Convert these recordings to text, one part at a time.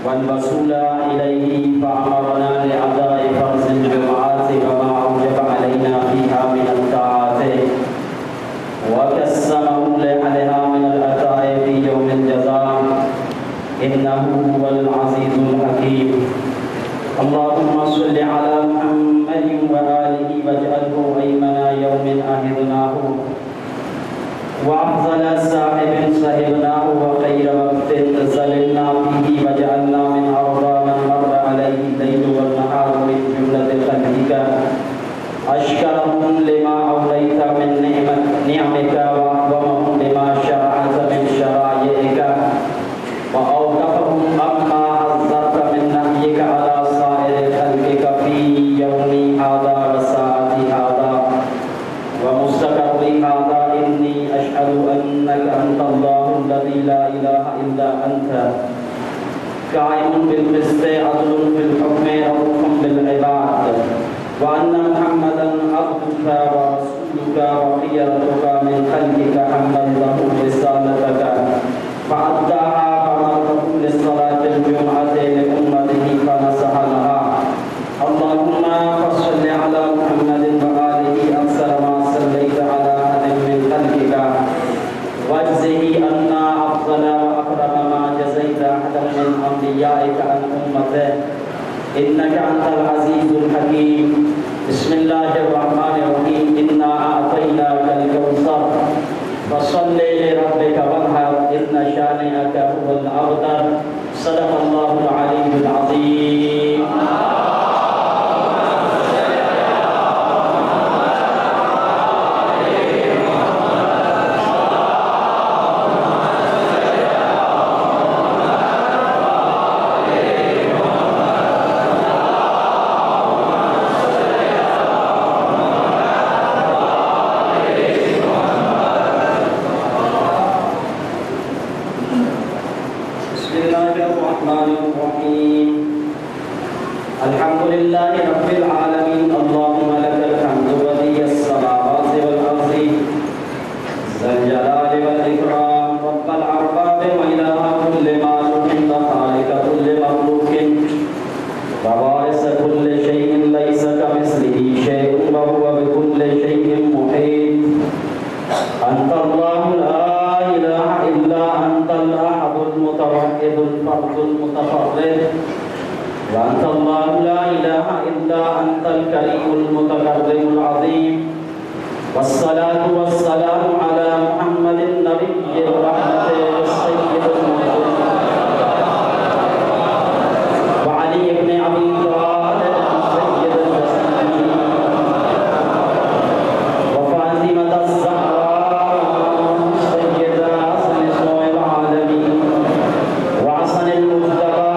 والوصول إليه فأمرنا لأداء فرض الجمعات وما أوجب علينا فيها من الطاعات وقسمه لأهلها من العطاء في يوم الجزاء إنه هو العزيز الحكيم. اللهم صل على محمد وآله واجعله أيمن يوم أهدناه وأفضل صاحب صحبناه وخير وقت ظللنا فيه وجعلنا من أرضى من مر عليه الليل والنهار من جملة خلقك أشكرهم لما أوليت من نعمك وأكرمهم لما شرعت من شرائعك وأوقفهم أما حذرت من نهيك على سائر خلقك في يوم هذا وساعة هذا ومستقر هذا. إني أشهد أنك أنت الله الذي لا إله إلا أنت قائم بالقسط عدل في الحكم رؤوف بالعباد وأن محمدا عبدك ورسولك وخيرتك من خلقك حمله رسالتك فأداها فأمره للصلاة الجمعة لأمته فنصح لها. اللهم صل على محمد وآله أكثر ما صليت على أحد من خلقك واجزه أنا أفضل وأكرم ما جزيت أحدا من أنبيائك عن أمته إنك أنت العزيز الحكيم. بسم الله الرحمن الرحيم. إنا أعطيناك الكوثر فصل لربك وانحر إن شانئك هو الأبتر. صدق الله العلي العظيم. الحمد لله رب العالمين. اللهم لك الحمد ولي السماوات والأرض ذا الجلال والإكرام رب الأرباب وإله كل مالك وخالق كل مخلوق ووارث كل شيء ليس كمثله شيء وهو بكل شيء محيط. أنت الله لا إله إلا أنت الأحد المتوحد الفرد المتفرد وأنت الله لا إله إلا أنت الكريم المتكرم العظيم. والصلاة والسلام على محمد النبي الرحمة السيد المرسل وعلي بن أبي طالب السيد المسلمين وفاطمة الزهراء سيدة نساء العالمين وحسن المجتبى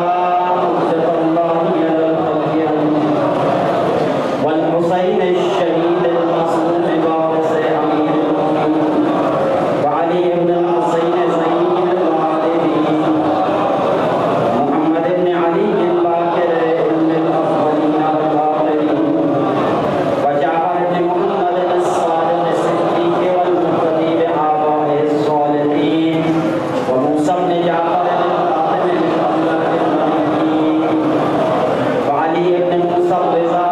والحسين الشهيد المصلوب وارث أمير المؤمنين وعلي بن الحسين زين العابدين محمد بن علي الباقر ابن الأفضلين والآخرين وجعفر بن محمد الصادق الصديق والمهتدي بآبائه الصالحين وموسى بن جعفر القاسم محمد المهدي وعلي بن موسى الرضا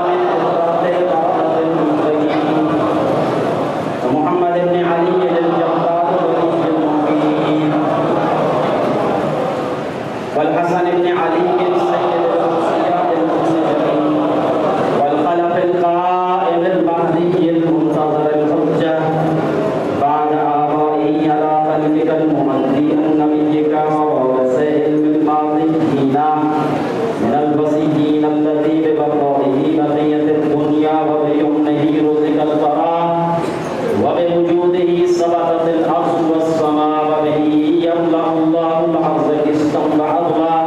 ومحمد بن علي الجبار ولي المؤمنين والحسن بن علي سيد الأنبياء المرسلين والخلف القائم المهدي المنتظر الحجة بعد آبائه على خلفك المهدي النبيك ووارث علم الماضيين من البصيين الذي ببقائه بقية الدنيا وبيمنه رزق البراء وبوجوده سبقت الأرض والسماء وبه يملأ الله الأرض قسطا وعدلا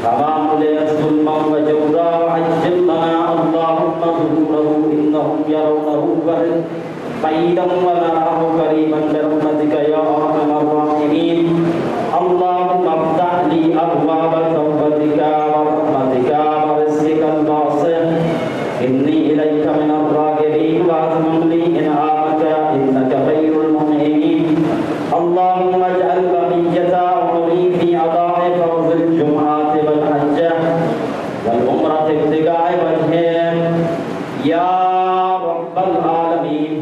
كما ملئت ظلما وجورا. وعجل لنا اللهم ظهوره إنهم يرونه بعيدا ونراه قريبا برحمتك يا أرحم الراحمين. اللهم افتح لي أبواب توبتك ورحمتك ورزقك الواسع إني إليك من الراغبين وأتمم لي إنعامك إنك خير المنعمين. اللهم اجعل بقية عمري في أداء فرض الجمعة یا رب العالمین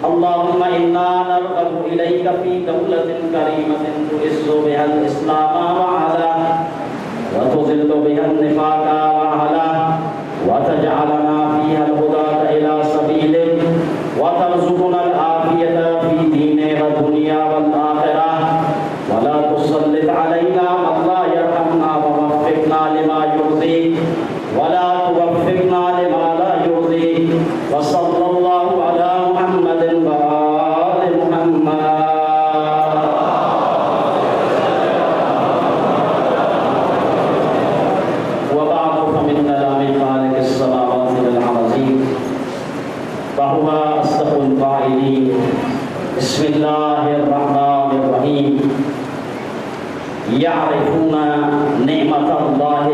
اللهم انا نرغب اليك في دولة كريمة تعز بها الاسلام وعلا وتذل بها النفاق وعلا وتجعلنا فيها الهداة الى سبيلك وترزقنا العافية في دين ودنيا والآخرة ولا تسلط علينا من لا يرحمنا ووفقنا لما يرضيك ولا توفقنا لما لا يرضيك وصلى الله على محمد وآل محمد. وبعد فمن كلام خالق السماوات العظيم وهو أصدق القائلين بسم الله الرحمن الرحيم يعرفون نعمة الله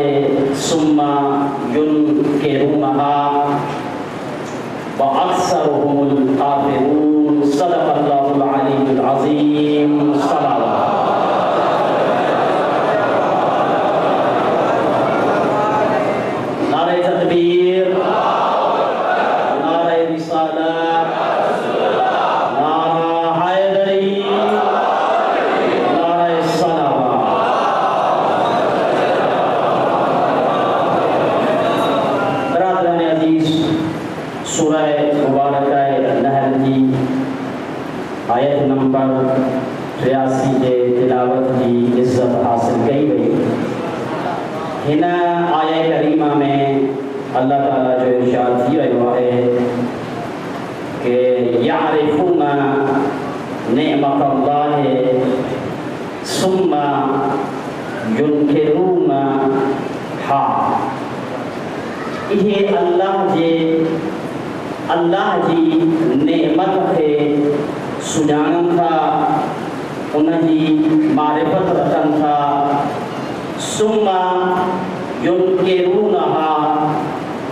ثم ينكرونها وأكثرهم الكافرون. صدق الله العلي العظيم. صلوات. نعرہ تکبیر، نعرہ رسالت، نعرہ حیدری، نعرہ صلوات. برادران عزیز، سورہ مبارکہ نحل کی آیت نمبر 83 کے تلاوت کی عزت حاصل کی گئی. ہن آیت کریمہ میں اللہ تعالیٰ جو ارشاد تھی رہا ہے کہ یعرفون نعمت اللہ ثم ینکرونہا. یہ اللہ جی نعمت کے سجانن تھا، ان کی معرفت رکھن تھا. ثم ینکرونہا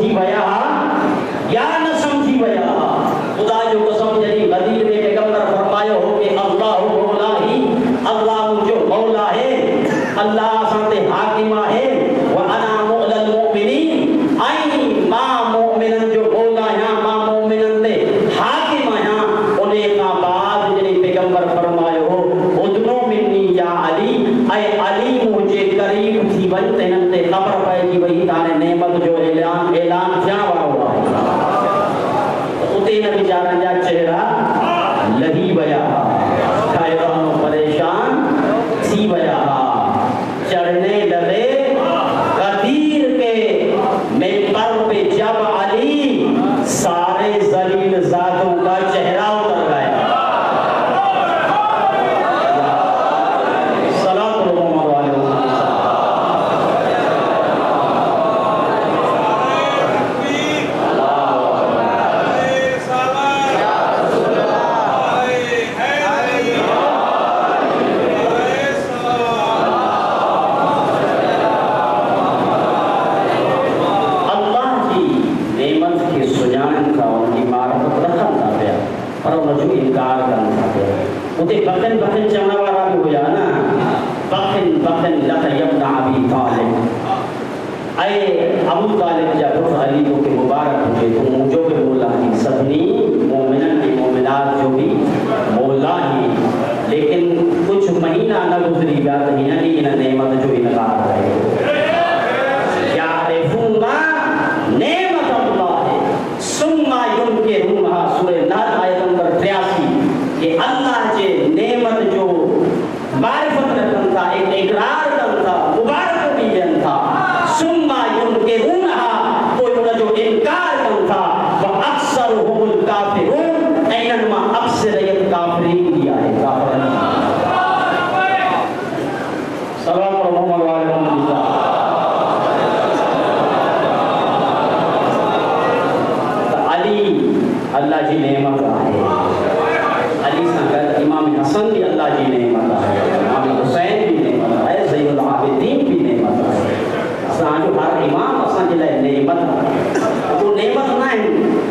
سمجھی ویا یا نہ سمجھی ویا خدا جو قسم جڑی مدینے میں پیغمبر فرمایا ہو کہ اللہ مولا ہی اللہ جو مولا ہے اللہ سانتے حاکم ہے وانا مولا المؤمنین ائی ما مومنن جو مولا ہے ما مومنن دے حاکم ہے انہیں کا بعد جڑی پیغمبر فرمایا ہو ادنو منی یا علی اے علی مجھے قریب تھی ونتے نتے خبر پائے کہ وہی تانے نعمت جو اعلان تھیا ہوا ہے اتے نبی جان جا چہرہ لگی ویا حیران و پریشان تھی ویا چڑھنے لگے قدیر کے منبر پہ جب علی سارے ذلیل ذاتوں کا چہرہ اتر گیا بخن بخن چمنا والا بھی ہو جا نا بخن بخن لقیبنا ابی طالب اے ابو طالب جب علی کو کہ مبارک ہوئے تو مجھو کے مولا ہی سبنی مومنن کی مومنات جو بھی مولا ہی لیکن کچھ مہینہ نہ گزری گا مہینہ لیکن نعمت جو انکار رہے یعرفون نعمت اللہ ثم ینکرونها سورہ نحل آیت نمبر 83 کہ اللہ جے نعمت جو معرفت رکھن تھا ایک اقرار کرن تھا مبارک بھی دین تھا ثم ینکرونها تو انہوں جو انکار کرن تھا واکثرهم الکافرون اینما اکثریت کافرین دیا ہے کافرین سلام محمد وعلیہ وسلم علی اللہ جی نعمت ہے علی سنگت امام حسن بھی اللہ جی نعمت ہے امام حسین بھی نعمت ہے زین العابدین بھی نعمت ہے اسان جو ہر امام اسان کے لئے نعمت ہے تو نعمت نہ ہے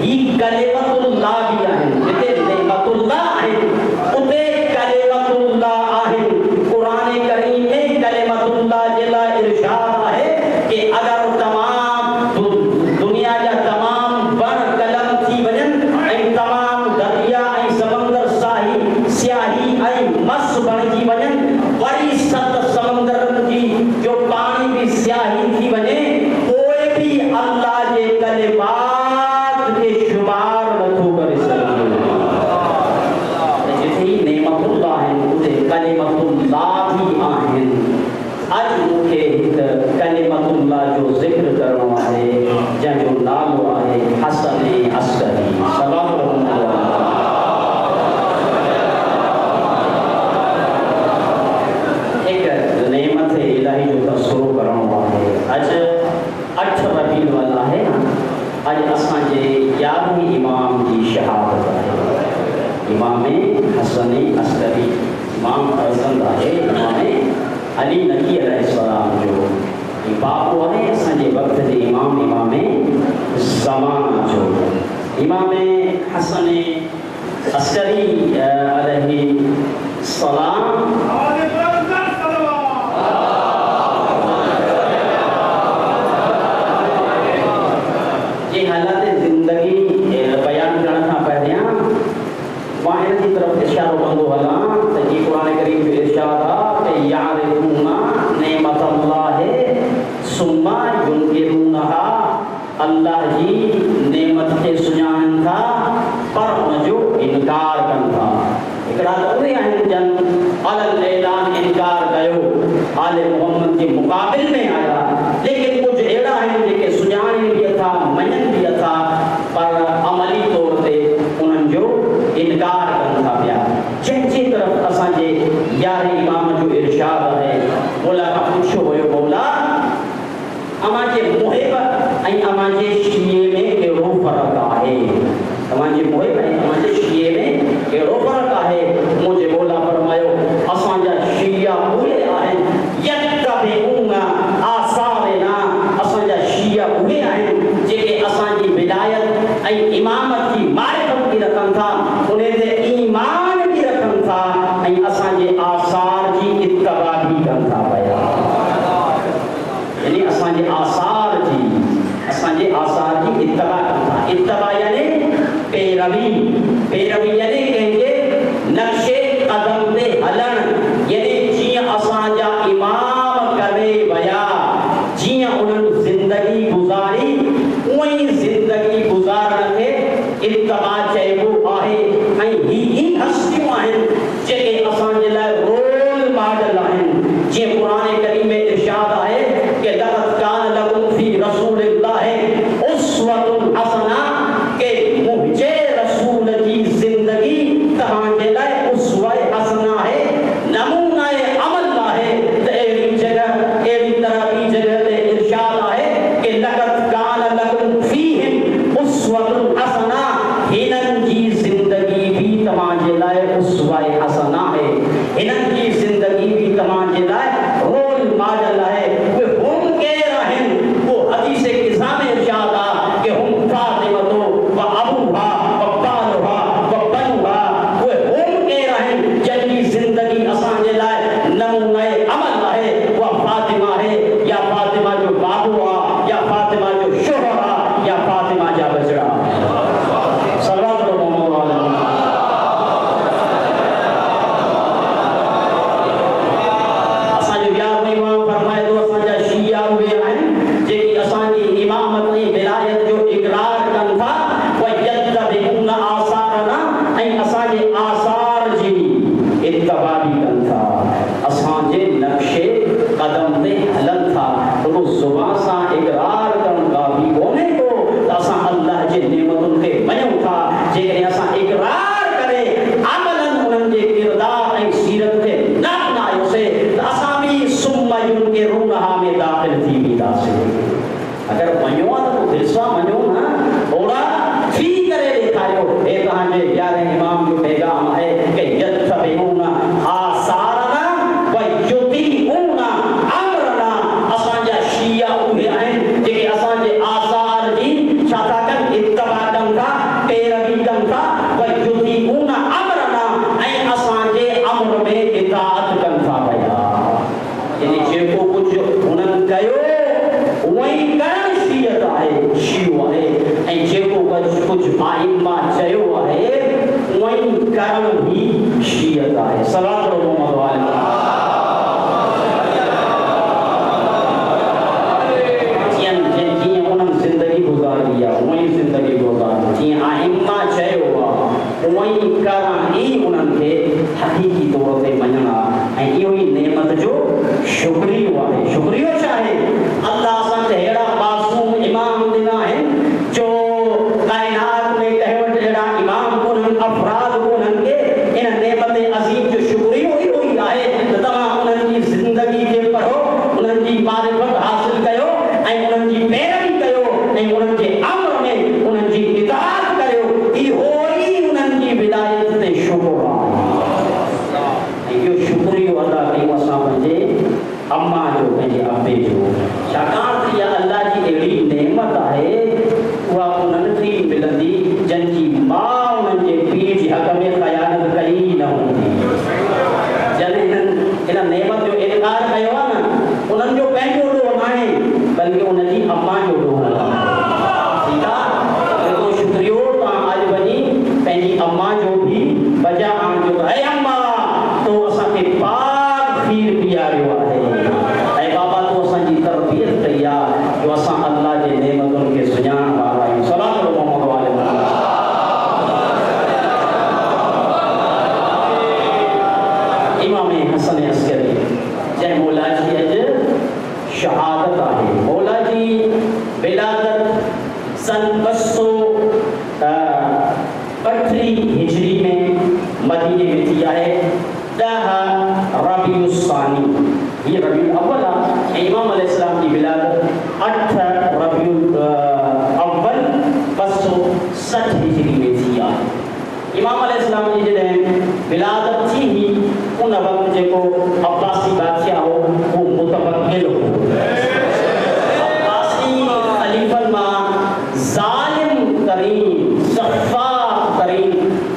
یہ کلمت اللہ بھی ہے جتے نعمت اللہ ہے اتے کلمت اللہ ہے قرآن کریم میں کلمت اللہ جلا ارشاد ہے کہ اگر تمام دنیا یا تمام بر قلم تھی وجن تمام دریا سمندر سیاہی مس بن کی وجن بڑی ست سمندر کی جو پانی بھی سیاہی تھی وجے کوئی بھی اللہ کے کلمات کے شمار نتو کر سکتے جتنی نعمت اللہ ہے اسے کلمت اللہ بھی آہن اج مکھے کلمت اللہ جو ذکر کرنا ہے جن جو نالو ہے حسن عسکری سلام علیکم نعمت الہی جو تذکرو کرنا ہے اج 8 ربیع والا ہے اج اساں جے 11ویں امام کی شہادت ہے امام حسن عسکری امام فرزند ہے امام علی نبی علیہ السلام جو باپ ہے اساں جے وقت دے امام زمان جو امام حسن عسکری علیہ السلام حالات زندگی بیان کرنا پہلے واحد کی طرف اشارہ بندو حالا تجی قرآن کریم جو ارشاد کہ یعرفون نعمت اللہ ثم ینکرونها اللہ جی نعمت کے سجان تھا پر جو انکار کن تھا اکڑا کرنے ہیں جن علل اعلان انکار کہو آل محمد کے مقابل میں آیا لیکن کچھ ایڑا ہے کہ سجان بھی تھا منن بھی تھا پر عملی طور پہ انہوں جو انکار کرنا پیا چنچی طرف اساں جے یار امام جو ارشاد ہے مولا کا پوچھو ہوئے مولا اما جے محب این اما جے شیعے میں ایڑو فرق ہے اما جے محب این اما جے شیعے میں ایڑو فرق ہے مجھے مولا فرمایو اساں جا شیعہ ہوئے آئیں یتبعون آثارنا اساں جا شیعہ ہوئے آئیں جے کہ پیروی یعنی کہیں نقشے قدم دے ہلن یعنی جیاں اساں جا امام کرے ویا جیاں انہوں زندگی گزاری وہی زندگی گزارن کے اتباع چاہیے آئے ہیں ہی ہستیوں ہیں جے اساں جے لائے رول ماڈل ہیں جے قرآن کریم میں ارشاد آئے کہ لقد کان لکم فی رسول اللہ اسوۃ حسنہ کہ مجھے رسول کی زندگی تہاں جے لائے اسوہ حسنہ ہے نمونہ عمل ہے تے ایویں جگہ ایویں طرح کی جگہ تے ارشاد آئے کہ لقد کان لکم فیہم اسوۃ حسنہ ہنن کی زندگی بھی تمہاں جے لائے اسوہ حسنہ ہے ہنن کی زندگی بھی تمہاں جے لائے رول ماڈل ہے وہ ہم کے رہن وہ حدیث قصہ میں ارشاد آ کہ ہم فاطمہ و ابوہا و بالہا و بنوہا وہ ہم کے رہن جن کی زندگی اساں جے لائے نمونہ عمل ہے وہ فاطمہ ہے یا فاطمہ جو بابو آ یا فاطمہ جو شوہر آ یا فاطمہ جا بچڑا صلوات اللہ علیہ اساں جو یاد نہیں وہاں فرمائے تو اساں جا شیعہ ہوئے ہیں جے کی اساں کی امامت نہیں ولایت جو اقرار کن تھا وَيَتَّبِعُونَ آثَارَنَا ایں اساں جے آثار جی اتباع بھی کن تھا اساں جے نقشے قدم دے ہلن تھا تو زبان سا اقرار کن کا بھی ہونے کو اساں اللہ جے نعمتن کے منوں تھا جے کہ اساں اقرار کرے عملاً انہوں جے کردار ایں سیرت کے نہ سے اساں بھی ثم ينکرونہا میں داخل تھی بھی داخل اگر منوں تو دلسا منوں نا تھوڑا فی کرے دکھائیو اے کہاں جے یار امام جو پیغام ہے کہ یتبعون آثارنا ویطیعون امرنا اساں جا شیعہ ہوئے ہیں جے کہ اساں جے آثار جی چھاتا کن اتباع کن تھا پیروی کن تھا ویطیعون امرنا ایں اساں جے امر میں اطاعت کن تھا بھیا یعنی جے کو کچھ انہن کہو وہی کرن شیعت آئے شیعہ ہے ایں جے کو کچھ آئمہ چاہو ہے وہی کرن بھی شیعت آئے صلوات اللہ علیہ زندگی گزار دیا وہی زندگی گزار جی آئمہ چاہو وہی کرن ہی انہن کے حقیقی طور سے مننا ایں یہ نعمت جو شکریہ ہے شکریہ چاہے اللہ سن ہیڑا معصوم امام دینا ہے جو کائنات میں کہوٹ ہیڑا امام کنن افراد کنن کے ان نعمت عظیم جو شکریہ ہوئی آئے تمام انہن کی زندگی کے پڑھو انہن کی معرفت حاصل کرو ایں انہن کی پیروی کرو ایں انہن کے امر میں انہن کی اطاعت کرو یہ ہوئی انہن کی ولایت تے شکر یہ شکریہ ادا کئی وساں بنجے اما جو بنجے ابے جو شاکار یا اللہ جی ایڑی نعمت ہے وہ انہن کی ملندی جن کی ماں انہن کے پیر جی حق میں خیانت کئی نہ ہوتی جن انہن نعمت جو انکار کیو نا انہن جو پہنجو ڈو نہ بلکہ انہن جی اما جو ڈو سیدھا تو شکریہ تا آج بنی پہنجی اما جو بھی بجا آن جو اے اما تو اساں کے پاک خیر پیارے ہے اے بابا تو اساں جی تربیت تیار جو اساں اللہ جے نعمتوں کے سجان والا ہے صلوات اللہ علیہ امام حسن عسکری جے مولا جی اج شہادت ہے مولا جی ولادت سن 232 ہجری میں مدینے میں تھی ہے 10 ربیع الثانی یہ ربیع الاول ہے امام علیہ السلام کی ولادت 8 ربیع الاول 560 ہجری میں تھی امام علیہ السلام کی جدیں ولادت تھی ہی ان وقت جے کو عباسی بادشاہ ہو وہ متبدل ہو عباسی خلیفہ ماں ظالم ترین شفاف ترین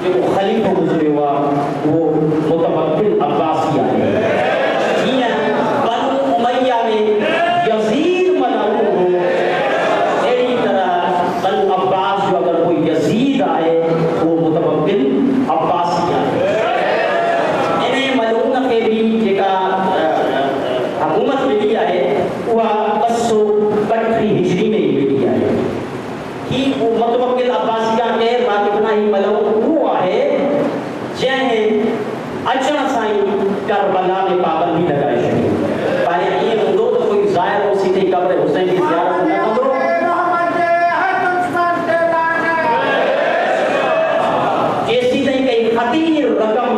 جو خلیفہ گزرے ہوا وہ متبدل عباسی آئے بنو امیہ میں یزید ملعون ہو اسی طرح بنو عباس جو اگر کوئی یزید آئے وہ متبدل متوکل عباسیہ کے راکبنا ہی ملو وہ ہے جنہیں اچھا سائیں کربلا میں پابندی لگائے شکل پہلے یہ ہندو تو کوئی ظاہر ہو سیدھے قبر حسین کی زیارت نہ کرو جیسی نہیں کئی خطیر رقم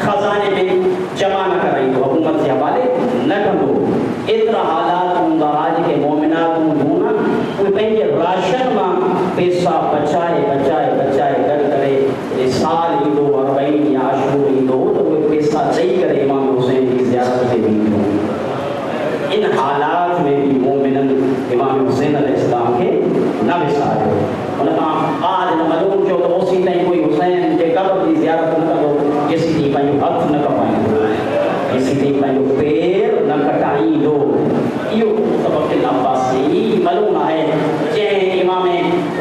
خزانے میں جمع نہ کریں تو حکومت سے حوالے نہ کرو اتنا حالات ہوں آج کے مومنات ہوں نا کوئی پہنچے راشن میں پیسہ بچائے کر کرے سال ہی دو 40 یا اشہر ہی دو تو کوئی پیسہ نہیں کرے امام حسین کی زیارت کے بھی ان حالات میں بھی مومنن امام حسین علیہ السلام کے نہ بسائے انہوں نے آج معلوم جو تو اسی طرح کوئی حسین کے قبر کی زیارت نہ کرو کسی کی پہنو ہاتھ نہ کپائیں کسی کی پہنو پیر نہ کٹائیں دو یہ سبق عباسی معلوم ہے کہ امام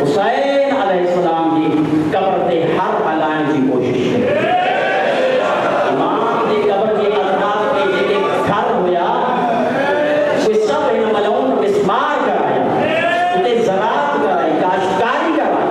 حسین علیہ السلام کی قبر تے ہر ہلائن کی کوشش ہے امام دی قبر کے اطراف میں جے گھر ہویا وہ سب ان ملون مسمار کرایا تے زراعت کرائی کاشتکاری کرائی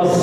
2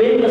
2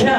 6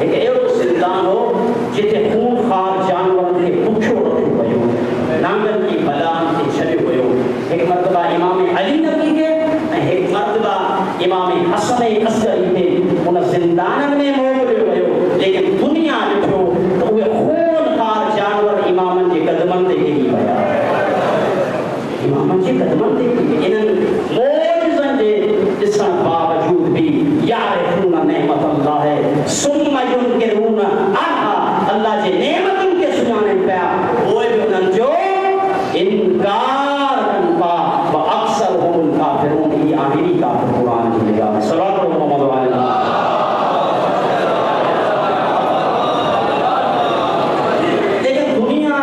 ایک ایڑو زندان ہو جتے خون خار جانور کے پچھو رکھو ہوئے نانگل کی بلان کے چھڑے ہوئے ایک مرتبہ امام علی نبی کے ایک مرتبہ امام حسن عسکری کے ان زندان میں موجود ہوئے لیکن دنیا جو تو وہ خون خار جانور امام کے قدمن دے گئی بیا امام کے قدمن دے گئی انہوں موجزن دے جسن باوجود بھی یعرفون نعمت اللہ ہے ثم ينکرون عنها اللہ جے نعمت ان کے سنانے پیا وہ انہوں جو انکار کرتا و اکثر ہم الکافرون یہ آخری کافر قرآن کی نگاہ صلوات محمد علیہ لیکن دنیا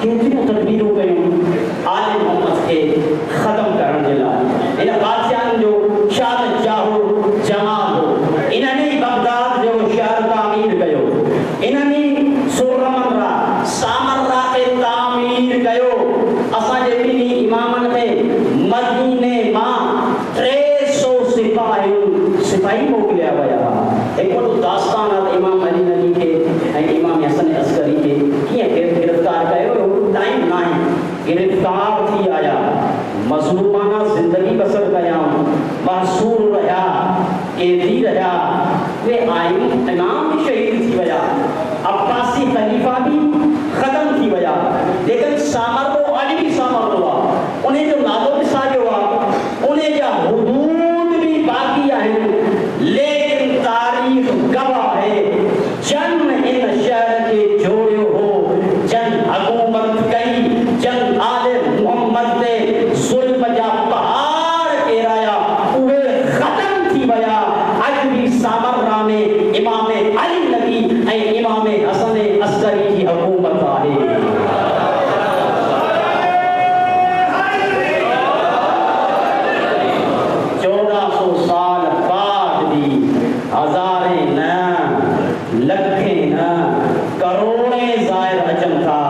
کتنی تدبیر ہو گئی آل محمد کے ختم کرنے لائے انہیں بادشاہ جو شاد چاہو جمال ہو انہیں نہیں بغداد جو شہر تعمیر گئے انہیں نہیں سورمن را سامر را کے تعمیر گئے اساں جے بھی امامن کے مدینے ماں 300 سپاہی موکلیا ویا ایک وڈو داستان ہے امام علی نبی کے امام حسن عسکری کے کیے گرفتار کئے ٹائم نہ گرفتار تھی آیا مظلومانہ زندگی بسر کیا محصور رہا قیدی رہا وہ آئی امام بھی شہید تھی ویا عباسی خلیفہ بھی ختم تھی ویا لیکن سامر کو علی بھی سامر ہوا انہیں جو نادو بھی ساجے ہوا انہیں جو حدود بھی باقی ہیں لیکن تاریخ گواہ ہے جن ان شہر کے جوڑے ہو جن حکومت کئی جن آل محمد نے ظلم جا پہاڑ ایرایا اوہ ختم تھی ویا اج بھی سامر میں امام علی نبی اے امام حسن عسکری کی حکومت آئے 1400 سال بعد بھی ہزاریں نہ لکھیں نہ کروڑیں زائر عجم تھا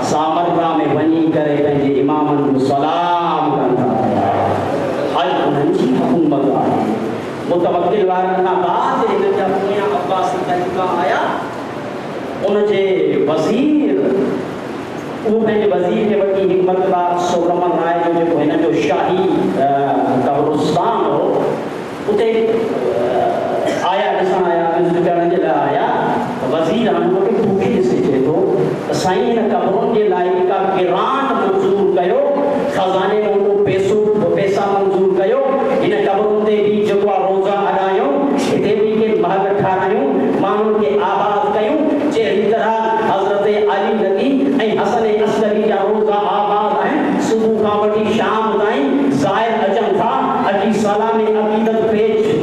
سامرہ میں بنی کرے پہنجے امامن کو سلام کرتا آج انہوں کی حکومت آئی متوکل وارنہ بعد انہوں جب دنیا عباسی طریقہ آیا انہوں جے وزیر وہ پہنجے وزیر کے وقتی حکمت بات سورمن رائے جو انہوں جو شاہی قبرستان ہو اتے آیا جسان آیا وزیر کرنے جلے آیا وزیر ہمیں کے بھوکی جسے چھے تو سائن قبرون کے لائق کا گرانٹ منظور کہو خزانے میں انہوں پیسہ منظور کہو انہیں قبرون دے بھی جگوہ روزہ ادائیوں ہتے بھی کے محل ٹھارائیوں مانوں کے آباد کہوں چہری طرح حضرت علی نبی اے حسن عسکری کا روزہ آباد ہیں صبح کا وٹی شام دائیں ظاہر عجم تھا اجی سالہ میں عقیدت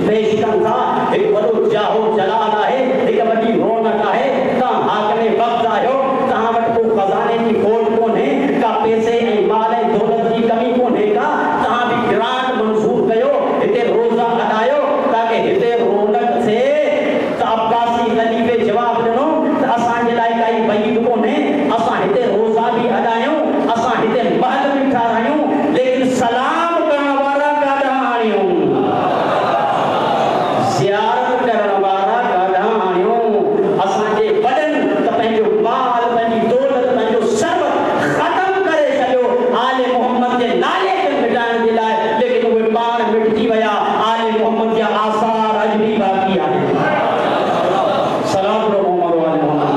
پیش کن تھا ایک بڑو جاہو جلال ہے ایک بڑی رونق ہے تاں حاکم وقت آئیو تاں وقت کو خزانے کی کھوٹ کون ہے کا پیسے اے مال دولت کی کمی کون ہے کا تاں بھی گرانٹ منظور کہو ہتے روزہ ادائیو تاکہ ہتے رونق سے عباسی خلیفے جواب دنو اساں جلائے کائی بعید کون ہے اساں ہتے روزہ بھی ادائیوں اساں ہتے محل بھی ٹھارائیوں لیکن سلام کرنا والا کادھانیوں زیارت کرنا والا کادھانیوں اساں جے بدن تپہنجو مال پہنجی دولت پہنجو سروت ختم کرے چلو آل محمد کے نالے کے مٹائن دلائے لیکن وہ پان مٹتی ویا آل محمد کے آثار اج بھی باقی آئے سلام رو محمد و آل محمد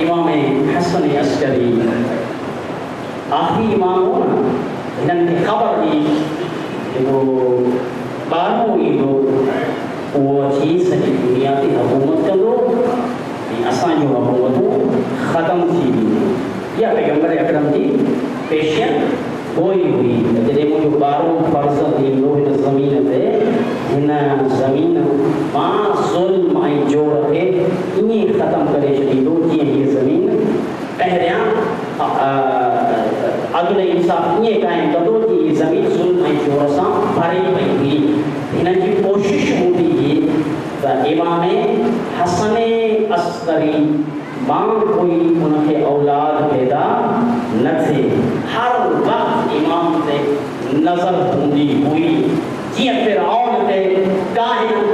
امام حسن عسکری آخری امام ہو نا انہوں نے خبر دی کہ وہ باروں ہی لوگ وہ چیز ہے دنیا کی حکومت کر دو اسان جو حکومت ہو ختم تھی بھی یا پیغمبر اکرم کی پیشن ہوئی ہوئی جدے مجھے باروں فرض دی لوگ زمین دے انہیں زمین ماں ظلم آئی جو رکھے انہیں ختم کرے شدی دو یہ زمین پہریاں عدل انصاف یہ قائم کر دو کہ یہ زمین ظلم آئی جو رساں بھری پئی ہوئی انہیں کی کوشش ہوتی ہے امام حسن عسکری ماں کوئی ان کے اولاد پیدا نہ تھے ہر وقت امام سے نظر ہوندی ہوئی جی فرعون تے کاہن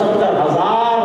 70,000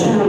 6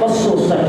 260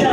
6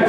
8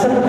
7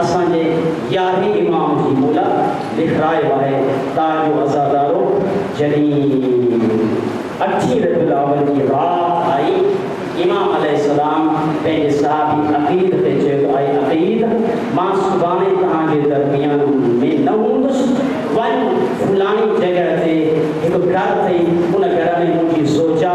اساں جے یارہیں امام جی مولا لکھرائے واہے تاجو عزادارو جنی 8 ربیع الاول کی رات آئی امام علیہ السلام پہلے صحابی عقید تے چیو آئی عقید ماں سبانے تہاں کے درمیان میں نہ ہوندس ون فلانی جگہ تے ایک گھر تے ان گھر میں مجھے سوچا